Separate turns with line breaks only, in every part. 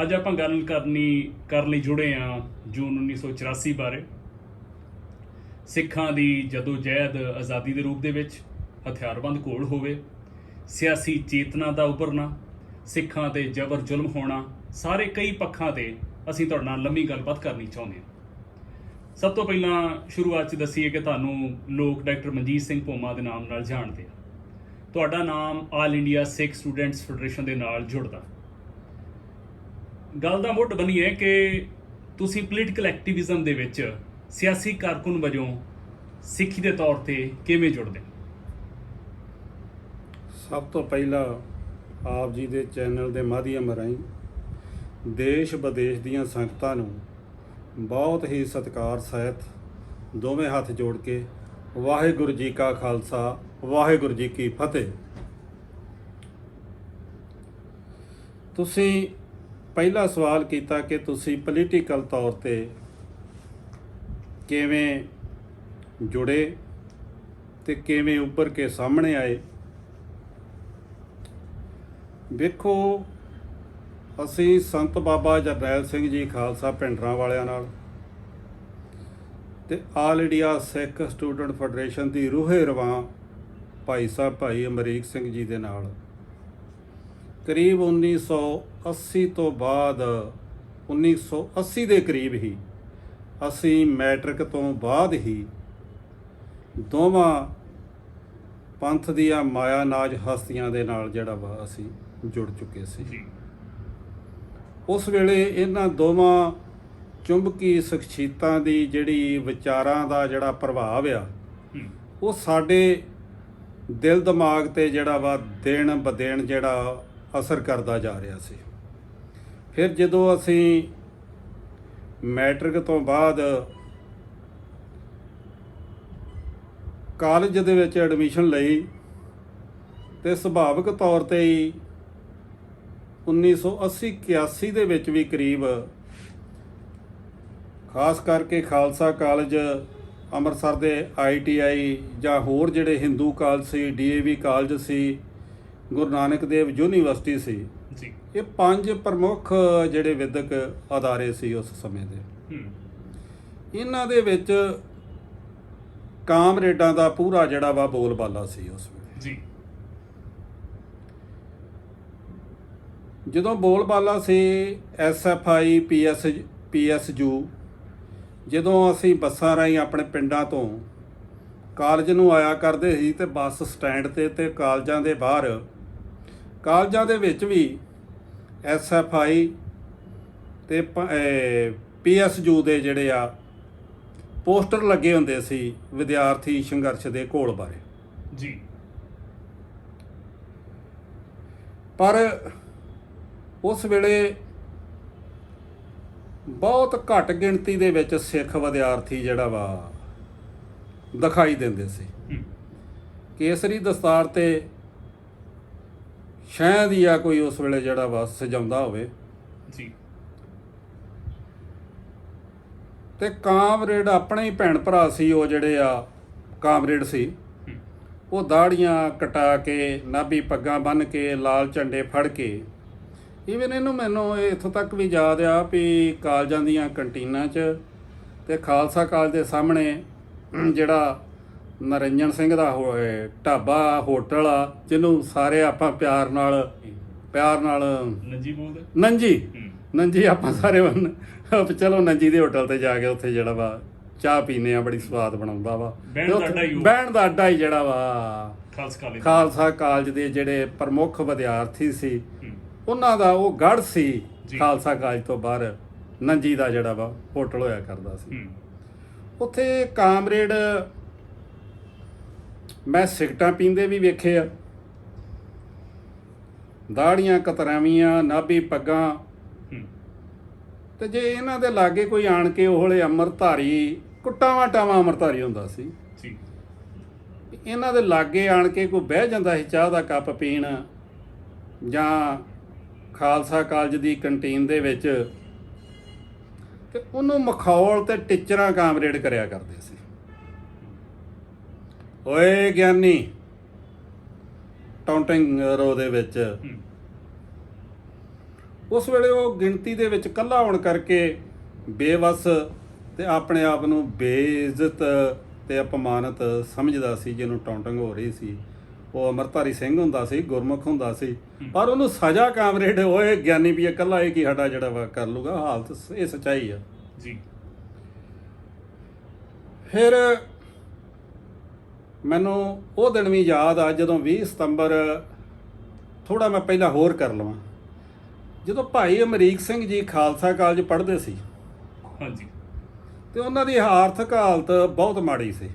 ਅੱਜ ਆਪਾਂ ਗੱਲ ਕਰਨ ਲਈ ਜੁੜੇ ਹਾਂ ਜੂਨ 1984 ਬਾਰੇ। ਸਿੱਖਾਂ ਦੀ ਜਦੋਜਹਿਦ ਆਜ਼ਾਦੀ ਦੇ ਰੂਪ ਦੇ ਵਿੱਚ ਹਥਿਆਰਬੰਦ ਘੋਲ ਹੋਵੇ, ਸਿਆਸੀ ਚੇਤਨਾ ਦਾ ਉਭਰਨਾ, ਸਿੱਖਾਂ ਤੇ ਜ਼ਬਰ ਜ਼ੁਲਮ ਹੋਣਾ, ਸਾਰੇ ਕਈ ਪੱਖਾਂ ਤੇ ਅਸੀਂ ਤੁਹਾਡੇ ਨਾਲ ਲੰਮੀ ਗੱਲਬਾਤ ਕਰਨੀ ਚਾਹੁੰਦੇ ਹਾਂ। ਸਭ ਤੋਂ ਪਹਿਲਾਂ ਸ਼ੁਰੂਆਤ 'ਚ ਦੱਸੀਏ ਕਿ ਤੁਹਾਨੂੰ ਲੋਕ ਡਾਕਟਰ ਮਨਜੀਤ ਸਿੰਘ ਭੋਮਾ ਦੇ ਨਾਮ ਨਾਲ ਜਾਣਦੇ ਆ। ਤੁਹਾਡਾ ਨਾਮ ਆਲ ਇੰਡੀਆ ਸਿੱਖ ਸਟੂਡੈਂਟਸ ਫੈਡਰੇਸ਼ਨ ਦੇ ਨਾਲ ਜੁੜਦਾ। ਗੱਲ ਦਾ ਮੁੱਢ ਬਣੀ ਹੈ ਕਿ ਤੁਸੀਂ ਪੋਲੀਟੀਕਲ ਐਕਟੀਵਿਜ਼ਮ ਦੇ ਵਿੱਚ ਸਿਆਸੀ ਕਾਰਕੁਨ ਵਜੋਂ ਸਿੱਖੀ ਦੇ ਤੌਰ ਤੇ ਕਿਵੇਂ ਜੁੜਦੇ?
ਸਭ ਤੋਂ ਪਹਿਲਾਂ ਆਪ ਜੀ ਦੇ ਚੈਨਲ ਦੇ ਮਾਧਿਅਮ ਰਾਹੀਂ ਦੇਸ਼ ਵਿਦੇਸ਼ ਦੀਆਂ ਸੰਗਤਾਂ ਨੂੰ ਬਹੁਤ ਹੀ ਸਤਿਕਾਰ ਸਹਿਤ ਦੋਵੇਂ ਹੱਥ ਜੋੜ ਕੇ ਵਾਹਿਗੁਰੂ ਜੀ ਕਾ ਖਾਲਸਾ ਵਾਹਿਗੁਰੂ ਜੀ ਕੀ ਫਤਿਹ। ਤੁਸੀਂ ਪਹਿਲਾ ਸਵਾਲ ਕੀਤਾ ਕਿ ਤੁਸੀਂ ਪੋਲੀਟੀਕਲ ਤੌਰ ਤੇ ਕਿਵੇਂ ਜੁੜੇ ਤੇ ਕਿਵੇਂ ਉੱਭਰ ਕੇ ਸਾਹਮਣੇ ਆਏ। ਵੇਖੋ, ਅਸੀਂ ਸੰਤ ਬਾਬਾ ਜਰਨੈਲ ਸਿੰਘ ਜੀ ਖਾਲਸਾ ਭਿੰਡਰਾਂ ਵਾਲਿਆਂ ਨਾਲ ਤੇ ਆਲ ਇੰਡੀਆ ਸਿੱਖ ਸਟੂਡੈਂਟ ਫੈਡਰੇਸ਼ਨ ਦੀ ਰੂਹੇ ਰਵਾਂ ਭਾਈ ਸਾਹਿਬ ਭਾਈ ਅਮਰੀਕ ਸਿੰਘ ਜੀ ਦੇ ਨਾਲ ਕਰੀਬ 1980 ਤੋਂ ਬਾਅਦ 1980 ਦੇ ਕਰੀਬ ਹੀ ਅਸੀਂ ਮੈਟ੍ਰਿਕ ਤੋਂ ਬਾਅਦ ਹੀ ਦੋਵਾਂ ਪੰਥ ਦੀਆਂ ਮਾਇਆ ਨਾਜ ਹਸਤੀਆਂ ਦੇ ਨਾਲ ਜਿਹੜਾ ਵਾ ਅਸੀਂ ਜੁੜ ਚੁੱਕੇ ਸੀ। ਉਸ ਵੇਲੇ ਇਹਨਾਂ ਦੋਵਾਂ ਚੁੰਬਕੀ ਸ਼ਖਸੀਅਤਾਂ ਦੀ ਜਿਹੜੀ ਵਿਚਾਰਾਂ ਦਾ ਜਿਹੜਾ ਪ੍ਰਭਾਵ ਆ ਉਹ ਸਾਡੇ ਦਿਲ ਦਿਮਾਗ ਤੇ ਜਿਹੜਾ ਵਾ ਦਿਨ ਬ ਦਿਨ ਜਿਹੜਾ ਅਸਰ ਕਰਦਾ ਜਾ ਰਿਹਾ ਸੀ। ਫਿਰ ਜਦੋਂ ਅਸੀਂ ਮੈਟ੍ਰਿਕ ਤੋਂ ਬਾਅਦ ਕਾਲਜ ਦੇ ਵਿੱਚ ਐਡਮਿਸ਼ਨ ਲਈ ਤੇ ਸੁਭਾਵਿਕ ਤੌਰ ਤੇ ਹੀ 1980-81 ਦੇ ਵਿੱਚ ਵੀ ਕਰੀਬ ਖਾਸ ਕਰਕੇ ਖਾਲਸਾ ਕਾਲਜ ਅੰਮ੍ਰਿਤਸਰ ਦੇ ITI ਜਾਂ ਹੋਰ ਜਿਹੜੇ ਹਿੰਦੂ ਕਾਲਜ ਸੀ, DAV ਕਾਲਜ ਸੀ, ਗੁਰੂ ਨਾਨਕ ਦੇਵ ਯੂਨੀਵਰਸਿਟੀ ਸੀ
ਜੀ,
ਇਹ ਪੰਜ ਪ੍ਰਮੁੱਖ ਜਿਹੜੇ ਵਿਦਿਅਕ ਅਦਾਰੇ ਸੀ ਉਸ ਸਮੇਂ ਦੇ। ਇਹਨਾਂ ਦੇ ਵਿੱਚ ਕਾਮਰੇਡਾਂ ਦਾ ਪੂਰਾ ਜਿਹੜਾ ਵਾ ਬੋਲਬਾਲਾ ਸੀ ਉਸ ਵੇਲੇ
ਜੀ।
ਜਦੋਂ ਬੋਲਬਾਲਾ ਸੀ SFI PSU, ਜਦੋਂ ਅਸੀਂ ਬੱਸਾਂ ਰਾਹੀਂ ਆਪਣੇ ਪਿੰਡਾਂ ਤੋਂ ਕਾਲਜ ਨੂੰ ਆਇਆ ਕਰਦੇ ਸੀ ਤੇ ਬੱਸ ਸਟੈਂਡ ਤੇ ਕਾਲਜਾਂ ਦੇ ਬਾਹਰ ਕਾਲਜਾਂ ਦੇ ਵਿੱਚ ਵੀ SFI ਤੇ PSU ਦੇ ਜਿਹੜੇ ਆ ਪੋਸਟਰ ਲੱਗੇ ਹੁੰਦੇ ਸੀ ਵਿਦਿਆਰਥੀ ਸੰਘਰਸ਼ ਦੇ ਘੋਲ ਬਾਰੇ
ਜੀ।
ਪਰ ਉਸ ਵੇਲੇ ਬਹੁਤ ਘੱਟ ਗਿਣਤੀ ਦੇ ਵਿੱਚ ਸਿੱਖ ਵਿਦਿਆਰਥੀ ਜਿਹੜਾ ਵਾ ਦਿਖਾਈ ਦਿੰਦੇ ਸੀ। ਕੇਸਰੀ ਦਸਤਾਰ ਤੇ ਸ਼ਾਇਦ ਹੀ ਆ ਕੋਈ ਉਸ ਵੇਲੇ ਜਿਹੜਾ ਵਾ ਸਜਾਉਂਦਾ ਹੋਵੇ
ਜੀ।
ਤੇ ਕਾਮਰੇਡ ਆਪਣੇ ਹੀ ਭੈਣ ਭਰਾ ਸੀ, ਉਹ ਜਿਹੜੇ ਆ ਕਾਮਰੇਡ ਸੀ, ਉਹ ਦਾੜੀਆਂ ਕਟਾ ਕੇ ਨਾਭੀ ਪੱਗਾਂ ਬੰਨ੍ਹ ਕੇ ਲਾਲ ਝੰਡੇ ਫੜ ਕੇ ਈਵਨ ਮੈਨੂੰ ਇੱਥੋਂ ਤੱਕ ਵੀ ਯਾਦ ਆ ਵੀ ਕਾਲਜਾਂ ਦੀਆਂ ਕੰਟੀਨਾਂ 'ਚ ਤੇ ਖਾਲਸਾ ਕਾਲਜ ਦੇ ਸਾਹਮਣੇ ਜਿਹੜਾ ਨਰਿੰਜਨ ਸਿੰਘ ਦਾ ਢਾਬਾ ਹੋਟਲ ਆ, ਜਿਹਨੂੰ ਸਾਰੇ ਆਪਾਂ ਪਿਆਰ ਨਾਲ
ਨੰਜੀ ਬੋਲਦੇ,
ਨੰਜੀ ਆਪਾਂ ਸਾਰੇ ਚਲੋ ਨੰਜੀ ਦੇ ਹੋਟਲ ਤੇ ਜਾ ਕੇ ਉੱਥੇ ਜਿਹੜਾ ਵਾ ਚਾਹ ਪੀਨੇ ਆ, ਬੜੀ ਸਵਾਦ ਬਣਾਉਂਦਾ ਵਾ। ਬਹਿਣ ਦਾ ਅੱਡਾ ਹੀ ਜਿਹੜਾ ਵਾ ਖਾਲਸਾ ਕਾਲਜ ਦੇ ਜਿਹੜੇ ਪ੍ਰਮੁੱਖ ਵਿਦਿਆਰਥੀ ਸੀ ਉਹਨਾਂ ਦਾ ਉਹ ਗੜ੍ਹ ਸੀ। ਖਾਲਸਾ ਕਾਲਜ ਤੋਂ ਬਾਹਰ ਨੰਜੀ ਦਾ ਜਿਹੜਾ ਵਾ ਹੋਟਲ ਹੋਇਆ ਕਰਦਾ ਸੀ। ਉੱਥੇ ਕਾਮਰੇਡ ਮੈਂ ਸਿਗਰਟਾਂ ਪੀਂਦੇ ਵੀ ਵੇਖੇ ਆ, ਦਾੜੀਆਂ ਕਤਰਾਵੀਆਂ, ਨਾਭੀ ਪੱਗਾਂ, ਤੇ ਜੇ ਇਹਨਾਂ ਦੇ ਲਾਗੇ ਕੋਈ ਆਣ ਕੇ ਉਹਲੇ ਅੰਮ੍ਰਿਤਧਾਰੀ ਟਾਵਾਂ ਅੰਮ੍ਰਿਤਧਾਰੀ ਹੁੰਦਾ ਸੀ, ਇਹਨਾਂ ਦੇ ਲਾਗੇ ਆਣ ਕੇ ਕੋਈ ਬਹਿ ਜਾਂਦਾ ਸੀ ਚਾਹ ਦਾ ਕੱਪ ਪੀਣ ਜਾਂ ਖਾਲਸਾ ਕਾਲਜ ਦੀ ਕੰਟੀਨ ਦੇ ਵਿੱਚ, ਤੇ ਉਹਨੂੰ ਮਖੌਲ ਤੇ ਟੀਚਰਾਂ ਕਾਮਰੇਡ ਕਰਿਆ ਕਰਦੇ ਸੀ। ਓਏ ਗਿਆਨੀ, ਟਾਉਂਟਿੰਗ ਰੋ ਦੇ ਵਿੱਚ ਉਸ ਵੇਲੇ ਉਹ ਗਿਣਤੀ ਦੇ ਵਿੱਚ ਇਕੱਲਾ ਹੋਣ ਕਰਕੇ ਬੇਵੱਸ ਤੇ ਆਪਣੇ ਆਪ ਨੂੰ ਬੇਇੱਜ਼ਤ ਤੇ ਅਪਮਾਨਿਤ ਸਮਝਦਾ ਸੀ, ਜਿਹਨੂੰ ਟੌਂਟਿੰਗ ਹੋ ਰਹੀ ਸੀ। ਉਹ ਅੰਮ੍ਰਿਤਧਾਰੀ ਸਿੰਘ ਹੁੰਦਾ ਸੀ, ਗੁਰਮੁਖ ਹੁੰਦਾ ਸੀ, ਪਰ ਉਹਨੂੰ ਸਜ਼ਾ ਕਾਮਰੇਡ ਹੋਏ ਗਿਆਨੀ ਵੀ ਇਕੱਲਾ ਇਹ ਕੀ ਸਾਡਾ ਜਿਹੜਾ ਵਾ ਕਰ ਲੂਗਾ। ਹਾਲਤ ਇਹ ਸੱਚਾਈ ਆ
ਜੀ।
ਫਿਰ ਮੈਨੂੰ ਉਹ ਦਿਨ ਵੀ ਯਾਦ ਆ ਜਦੋਂ 20 ਸਤੰਬਰ, ਥੋੜਾ ਮੈਂ ਪਹਿਲਾਂ ਹੋਰ ਕਰ ਲਵਾਂ, ਜਦੋਂ ਭਾਈ ਅਮਰੀਕ ਸਿੰਘ ਜੀ ਖਾਲਸਾ ਕਾਲਜ ਪੜ੍ਹਦੇ ਸੀ
ਹਾਂਜੀ।
ਤੇ ਉਹਨਾਂ ਦੀ ਆਰਥਿਕ ਹਾਲਤ ਬਹੁਤ ਮਾੜੀ ਸੀ,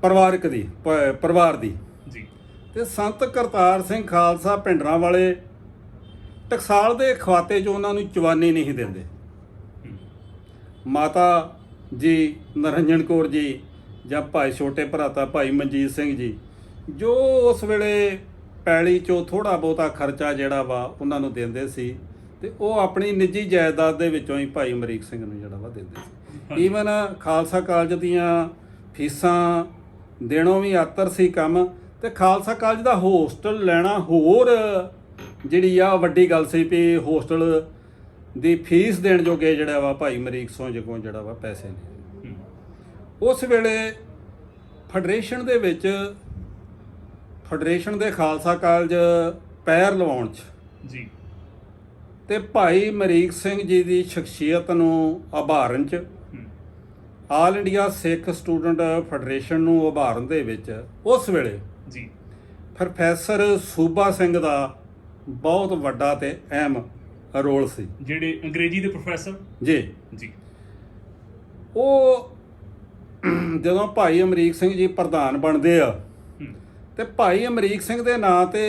ਪਰਿਵਾਰ ਦੀ
ਜੀ।
ਤੇ ਸੰਤ ਕਰਤਾਰ ਸਿੰਘ ਖਾਲਸਾ ਭਿੰਡਰਾਂ ਵਾਲੇ ਟਕਸਾਲ ਦੇ ਖਵਾਤੇ 'ਚ ਉਹਨਾਂ ਨੂੰ ਚਵਾਨੀ ਨਹੀਂ ਦਿੰਦੇ। ਮਾਤਾ ਜੀ ਨਰਿੰਜਨ ਕੌਰ ਜੀ ਜਾਂ ਭਾਈ ਛੋਟੇ ਭਰਾਤਾ ਭਾਈ ਮਨਜੀਤ ਸਿੰਘ ਜੀ, ਜੋ ਉਸ ਵੇਲੇ ਪੈਲੀ 'ਚੋਂ ਥੋੜ੍ਹਾ ਬਹੁਤਾ ਖਰਚਾ ਜਿਹੜਾ ਵਾ ਉਹਨਾਂ ਨੂੰ ਦਿੰਦੇ ਸੀ, ਤੇ ਉਹ ਆਪਣੀ ਨਿੱਜੀ ਜਾਇਦਾਦ ਦੇ ਵਿੱਚੋਂ ਹੀ ਭਾਈ ਅਮਰੀਕ ਸਿੰਘ ਨੂੰ ਜਿਹੜਾ ਵਾ ਦਿੰਦੇ ਸੀ। ਈਵਨ ਖਾਲਸਾ ਕਾਲਜ ਦੀਆਂ ਫੀਸਾਂ ਦੇਣੋਂ ਵੀ ਆਤਰ ਸੀ ਕੰਮ, ਤੇ ਖਾਲਸਾ ਕਾਲਜ ਦਾ ਹੋਸਟਲ ਲੈਣਾ ਹੋਰ ਜਿਹੜੀ ਆ ਵੱਡੀ ਗੱਲ ਸੀ ਵੀ ਹੋਸਟਲ ਦੀ ਫੀਸ ਦੇਣ ਜੋਗੇ ਜਿਹੜਾ ਵਾ ਭਾਈ ਅਮਰੀਕ ਸਿੰਘ ਕੋਲ ਜਿਹੜਾ ਵਾ ਪੈਸੇ ਨੇ। ਉਸ ਵੇਲੇ ਫੈਡਰੇਸ਼ਨ ਦੇ ਖਾਲਸਾ ਕਾਲਜ ਪੈਰ ਲਵਾਉਣ 'ਚ
ਜੀ
ਤੇ ਭਾਈ ਅਮਰੀਕ ਸਿੰਘ ਜੀ ਦੀ ਸ਼ਖਸੀਅਤ ਨੂੰ ਉਭਾਰਨ 'ਚ, ਆਲ ਇੰਡੀਆ ਸਿੱਖ ਸਟੂਡੈਂਟ ਫੈਡਰੇਸ਼ਨ ਨੂੰ ਉਭਾਰਨ ਦੇ ਵਿੱਚ ਉਸ ਵੇਲੇ
ਜੀ
ਪ੍ਰੋਫੈਸਰ ਸੂਬਾ ਸਿੰਘ ਦਾ ਬਹੁਤ ਵੱਡਾ ਤੇ ਅਹਿਮ ਰੋਲ ਸੀ।
ਜਿਹੜੇ ਅੰਗਰੇਜ਼ੀ ਦੇ ਪ੍ਰੋਫੈਸਰ
ਜੀ
ਜੀ।
ਉਹ ਜਦੋਂ ਭਾਈ ਅਮਰੀਕ ਸਿੰਘ ਜੀ ਪ੍ਰਧਾਨ ਬਣਦੇ ਆ ਤੇ ਭਾਈ ਅਮਰੀਕ ਸਿੰਘ ਦੇ ਨਾਂ ਤੇ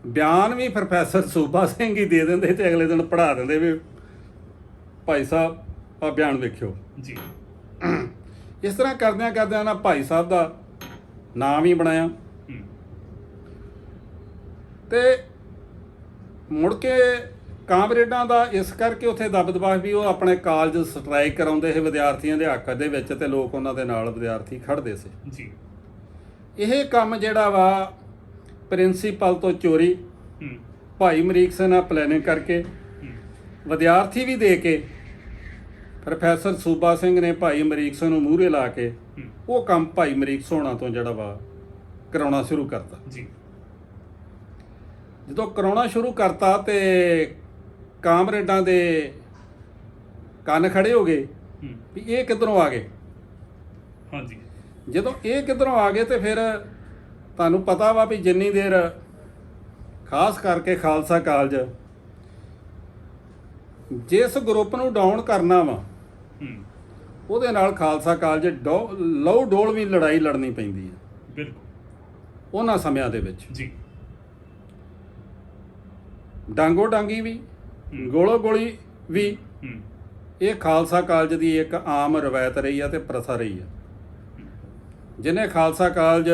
ਬਿਆਨ ਵੀ ਪ੍ਰੋਫੈਸਰ ਸੂਬਾ ਸਿੰਘ ਹੀ ਦੇ ਦਿੰਦੇ ਤੇ ਅਗਲੇ ਦਿਨ ਪੜ੍ਹਾ ਦਿੰਦੇ ਵੀ ਭਾਈ ਸਾਹਿਬ ਆ ਬਿਆਨ ਵੇਖਿਓ
ਜੀ।
ਇਸ ਤਰ੍ਹਾਂ ਕਰਦਿਆਂ ਨਾ ਭਾਈ ਸਾਹਿਬ ਦਾ ਨਾਮ ਵੀ ਬਣਾਇਆ। ਤੇ ਮੁੜ ਕੇ ਕਾਮਰੇਡਾਂ ਦਾ ਇਸ ਕਰਕੇ ਉੱਥੇ ਦਬਦਬਾ ਵੀ ਉਹ ਆਪਣੇ ਕਾਲਜ ਸਟ੍ਰਾਈਕ ਕਰਾਉਂਦੇ ਸੀ ਵਿਦਿਆਰਥੀਆਂ ਦੇ ਹੱਕ ਦੇ ਵਿੱਚ, ਤੇ ਲੋਕ ਉਹਨਾਂ ਦੇ ਨਾਲ ਵਿਦਿਆਰਥੀ ਖੜ੍ਹਦੇ ਸੀ
ਜੀ।
ਇਹ ਕੰਮ ਜਿਹੜਾ ਵਾ ਪ੍ਰਿੰਸੀਪਲ ਤੋਂ ਚੋਰੀ ਭਾਈ ਅਮਰੀਕ ਸਿੰਘ ਨਾਲ ਪਲੈਨਿੰਗ ਕਰਕੇ ਵਿਦਿਆਰਥੀ ਵੀ ਦੇ ਕੇ ਪ੍ਰੋਫੈਸਰ ਸੂਬਾ ਸਿੰਘ ਨੇ ਭਾਈ ਅਮਰੀਕ ਸਿੰਘ ਨੂੰ ਮੂਹਰੇ ਲਾ ਕੇ ਉਹ ਕੰਮ ਭਾਈ ਅਮਰੀਕ ਸੋਹਣਾ ਤੋਂ ਜਿਹੜਾ ਵਾ ਕਰਾਉਣਾ ਸ਼ੁਰੂ ਕਰਤਾ
ਜੀ।
ਜਦੋਂ ਕਰਾਉਣਾ ਸ਼ੁਰੂ ਕਰਤਾ ਤੇ ਕਾਮਰੇਡਾਂ ਦੇ ਕੰਨ ਖੜੇ ਹੋ ਗਏ ਵੀ ਇਹ ਕਿੱਧਰੋਂ ਆ ਗਏ।
ਹਾਂਜੀ।
ਜਦੋਂ ਇਹ ਕਿੱਧਰੋਂ ਆ ਗਏ ਤੇ ਫਿਰ ਤੁਹਾਨੂੰ ਪਤਾ ਵਾ ਵੀ ਜਿੰਨੀ ਦੇਰ ਖਾਸ ਕਰਕੇ ਖਾਲਸਾ ਕਾਲਜ ਜਿਸ ਗਰੁੱਪ ਨੂੰ ਡਾਊਨ ਕਰਨਾ ਵਾ ਉਹਦੇ ਨਾਲ ਖਾਲਸਾ ਕਾਲਜ ਲਹੂ ਡੋਲ ਵੀ ਲੜਾਈ ਲੜਨੀ ਪੈਂਦੀ ਹੈ
ਬਿਲਕੁਲ
ਉਹਨਾਂ ਸਮਿਆਂ ਦੇ ਵਿੱਚ
ਜੀ।
ਡਾਂਗੋ ਡਾਂਗੀ ਵੀ ਗੋਲੋ ਗੋਲੀ ਵੀ ਇਹ ਖਾਲਸਾ ਕਾਲਜ ਦੀ ਇੱਕ ਆਮ ਰਵਾਇਤ ਰਹੀ ਆ ਤੇ ਪ੍ਰਥਾ ਰਹੀ ਆ। ਜਿਹਨੇ ਖਾਲਸਾ ਕਾਲਜ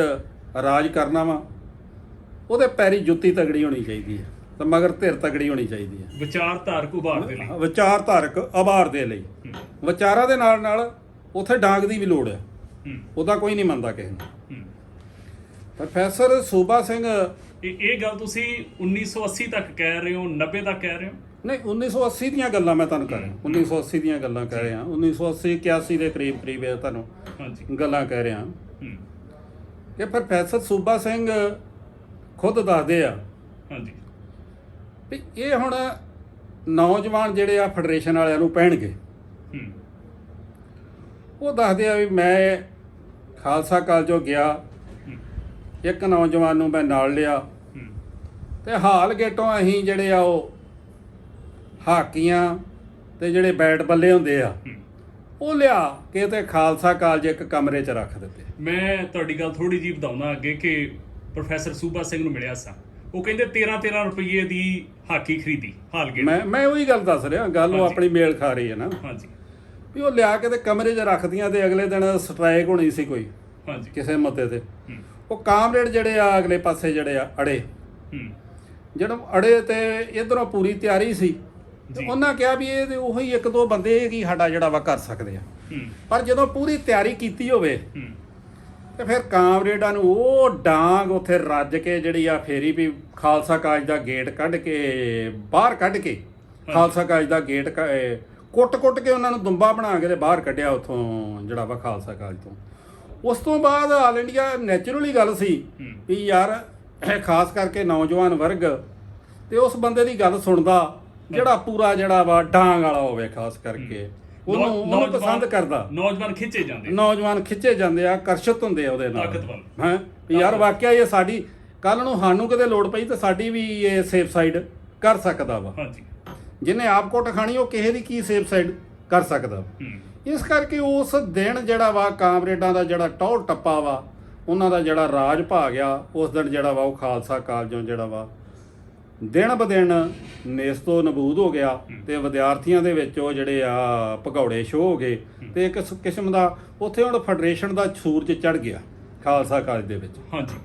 ਰਾਜ ਕਰਨਾ ਵਾ ਉਹਦੇ ਪੈਰੀ ਜੁੱਤੀ ਤਗੜੀ ਹੋਣੀ ਚਾਹੀਦੀ ਹੈ ਤੇ ਮਗਰ ਧਿਰ ਤਗੜੀ ਹੋਣੀ ਚਾਹੀਦੀ ਹੈ।
ਵਿਚਾਰਧਾਰਕ ਉਭਾਰ ਦੇ ਲਈ,
ਵਿਚਾਰਧਾਰਕ ਉਭਾਰ ਦੇ ਲਈ ਵਿਚਾਰਾਂ ਦੇ ਨਾਲ ਨਾਲ ਉੱਥੇ ਡਾਂਗ ਦੀ ਵੀ ਲੋੜ ਹੈ। ਉਹਦਾ ਕੋਈ ਨਹੀਂ ਮੰਨਦਾ ਕਿਸੇ ਨੂੰ। ਪ੍ਰੋਫੈਸਰ ਸੂਬਾ ਸਿੰਘ
ਇਹ ਗੱਲ ਤੁਸੀਂ 1980 ਤੱਕ ਕਹਿ ਰਹੇ ਹੋ, 90 ਤੱਕ ਕਹਿ ਰਹੇ ਹੋ?
ਨਹੀਂ, 1980 ਦੀਆਂ ਗੱਲਾਂ ਮੈਂ ਤੁਹਾਨੂੰ ਕਰ ਰਿਹਾ। 1980 ਦੀਆਂ ਗੱਲਾਂ ਕਹਿ ਰਿਹਾ। 1980 81 ਦੇ ਕਰੀਬ ਇਹ ਤੁਹਾਨੂੰ ਗੱਲਾਂ ਕਹਿ ਰਿਹਾ ਕਿ ਪ੍ਰੋਫੈਸਰ ਸੂਬਾ ਸਿੰਘ ਖੁਦ ਦੱਸਦੇ ਆ
ਹਾਂਜੀ
ਵੀ ਇਹ ਹੁਣ ਨੌਜਵਾਨ ਜਿਹੜੇ ਆ ਫੈਡਰੇਸ਼ਨ ਵਾਲਿਆਂ ਨੂੰ ਪੈਣਗੇ। ਉਹ ਦੱਸਦੇ ਆ ਵੀ ਮੈਂ ਖਾਲਸਾ ਕਾਲਜੋਂ ਗਿਆ, ਇੱਕ ਨੌਜਵਾਨ ਨੂੰ ਮੈਂ ਨਾਲ ਲਿਆ ਤੇ ਹਾਲ ਗੇਟੋਂ ਅਸੀਂ ਜਿਹੜੇ ਆ ਉਹ ਹਾਕੀਆਂ ਤੇ ਜਿਹੜੇ ਬੈਟ ਬੱਲੇ ਹੁੰਦੇ ਆ ਉਹ ਲਿਆ ਕੇ ਤੇ ਖਾਲਸਾ ਕਾਲਜ ਇੱਕ ਕਮਰੇ 'ਚ ਰੱਖ ਦਿੱਤੇ।
ਮੈਂ ਤੁਹਾਡੀ ਗੱਲ ਥੋੜੀ ਜਿਹੀ ਵਧਾਉਣਾ ਅੱਗੇ ਕਿ ਪ੍ਰੋਫੈਸਰ ਸੂਬਾ ਸਿੰਘ ਨੂੰ ਮਿਲਿਆ ਸਾਂ, ਉਹ ਕਹਿੰਦੇ 13 ਰੁਪਏ ਦੀ ਹਾਕੀ ਖਰੀਦੀ ਹਾਲਗੇਟ।
ਮੈਂ ਉਹੀ ਗੱਲ ਦੱਸ ਰਿਹਾ, ਗੱਲ ਉਹ ਆਪਣੀ ਮੇਲ ਖਾ ਰਹੀ ਹੈ ਨਾ।
ਹਾਂਜੀ।
ਵੀ ਉਹ ਲਿਆ ਕੇ ਤੇ ਕਮਰੇ 'ਚ ਰੱਖਦੀਆਂ ਤੇ ਅਗਲੇ ਦਿਨ ਸਟ੍ਰਾਈਕ ਹੋਣੀ ਸੀ ਕੋਈ
ਹਾਂਜੀ
ਕਿਸੇ ਮਤੇ ਤੇ। ਉਹ ਕਾਮਰੇਡ ਜਿਹੜੇ ਆ ਅਗਲੇ ਪਾਸੇ ਜਿਹੜੇ ਆ ਅੜੇ ਜਦੋਂ ਅੜੇ ਤੇ ਇਧਰੋਂ ਪੂਰੀ ਤਿਆਰੀ ਸੀ ਤੇ ਉਹਨਾਂ ਕਿਹਾ ਵੀ ਇਹ ਤੇ ਉਹੀ ਇੱਕ ਦੋ ਬੰਦੇ ਕੀ ਸਾਡਾ ਜਿਹੜਾ ਵਾ ਕਰ ਸਕਦੇ ਆ। ਪਰ ਜਦੋਂ ਪੂਰੀ ਤਿਆਰੀ ਕੀਤੀ ਹੋਵੇ ਤੇ ਫਿਰ ਕਾਮਰੇਡਾਂ ਨੂੰ ਉਹ ਡਾਂਗ ਉੱਥੇ ਰੱਜ ਕੇ ਜਿਹੜੀ ਆ ਫੇਰੀ ਵੀ ਖਾਲਸਾ ਕਾਲਜ ਦਾ ਗੇਟ ਕੱਢ ਕੇ ਬਾਹਰ ਕੱਢ ਕੇ ਖਾਲਸਾ ਕਾਲਜ ਦਾ ਗੇਟ ਕੁੱਟ-ਕੁੱਟ ਕੇ ਉਹਨਾਂ ਨੂੰ ਦੁੰਬਾ ਬਣਾ ਕੇ ਤੇ ਬਾਹਰ ਕੱਢਿਆ ਉੱਥੋਂ ਜਿਹੜਾ ਵਾ ਖਾਲਸਾ ਕਾਲਜ ਤੋਂ। ਉਸ ਤੋਂ ਬਾਅਦ ਆਲ ਇੰਡੀਆ ਨੈਚੁਰਲੀ ਗੱਲ ਸੀ ਵੀ ਯਾਰ ਖਾਸ ਕਰਕੇ ਨੌਜਵਾਨ ਵਰਗ ਤੇ ਉਸ ਬੰਦੇ ਦੀ ਗੱਲ ਸੁਣਦਾ ਜਿਹੜਾ ਪੂਰਾ ਜਿਹੜਾ ਵਾ ਡਾਂਗ ਵਾਲਾ ਹੋਵੇ, ਖਾਸ ਕਰਕੇ ਉਹਨੂੰ ਪਸੰਦ ਕਰਦਾ।
ਨੌਜਵਾਨ ਖਿੱਚੇ
ਜਾਂਦੇ ਆ, ਆਕਰਸ਼ਿਤ ਹੁੰਦੇ ਆ ਉਹਦੇ ਨਾਲ।
ਤਾਕਤਵਰ
ਹੈ ਵੀ ਯਾਰ ਵਾਕਿਆ ਇਹ ਸਾਡੀ ਕੱਲ ਨੂੰ ਸਾਨੂੰ ਕਿਤੇ ਲੋੜ ਪਈ ਤਾਂ ਸਾਡੀ ਵੀ ਇਹ ਸੇਫ ਸਾਈਡ ਕਰ ਸਕਦਾ ਵਾ।
ਹਾਂਜੀ,
ਜਿਹਨੇ ਆਪ ਕੁੱਟ ਖਾਣੀ ਉਹ ਕਿਸੇ ਦੀ ਕੀ ਸੇਫ ਸਾਈਡ ਕਰ ਸਕਦਾ। ਇਸ ਕਰਕੇ ਉਸ ਦਿਨ ਜਿਹੜਾ ਵਾ ਕਾਮਰੇਡਾਂ ਦਾ ਜਿਹੜਾ ਟੌਰ ਟੱਪਾ ਵਾ, ਉਹਨਾਂ ਦਾ ਜਿਹੜਾ ਰਾਜ ਭਾ ਗਿਆ, ਉਸ ਦਿਨ ਜਿਹੜਾ ਵਾ ਉਹ ਖਾਲਸਾ ਕਾਲਜੋਂ ਜਿਹੜਾ ਵਾ ਦਿਨ ਬ ਦਿਨ ਨੇਸਤੋ ਨਬੂਦ ਹੋ ਗਿਆ ਤੇ ਵਿਦਿਆਰਥੀਆਂ ਦੇ ਵਿੱਚ ਉਹ ਜਿਹੜੇ ਆ ਭਗੌੜੇ ਸ਼ੋਅ ਹੋ ਗਏ ਤੇ ਇੱਕ ਕਿਸਮ ਦਾ ਉੱਥੇ ਹੁਣ ਫੈਡਰੇਸ਼ਨ ਦਾ ਸੂਰਜ ਚੜ੍ਹ ਗਿਆ ਖਾਲਸਾ ਕਾਲਜ ਦੇ ਵਿੱਚ।
ਹਾਂਜੀ।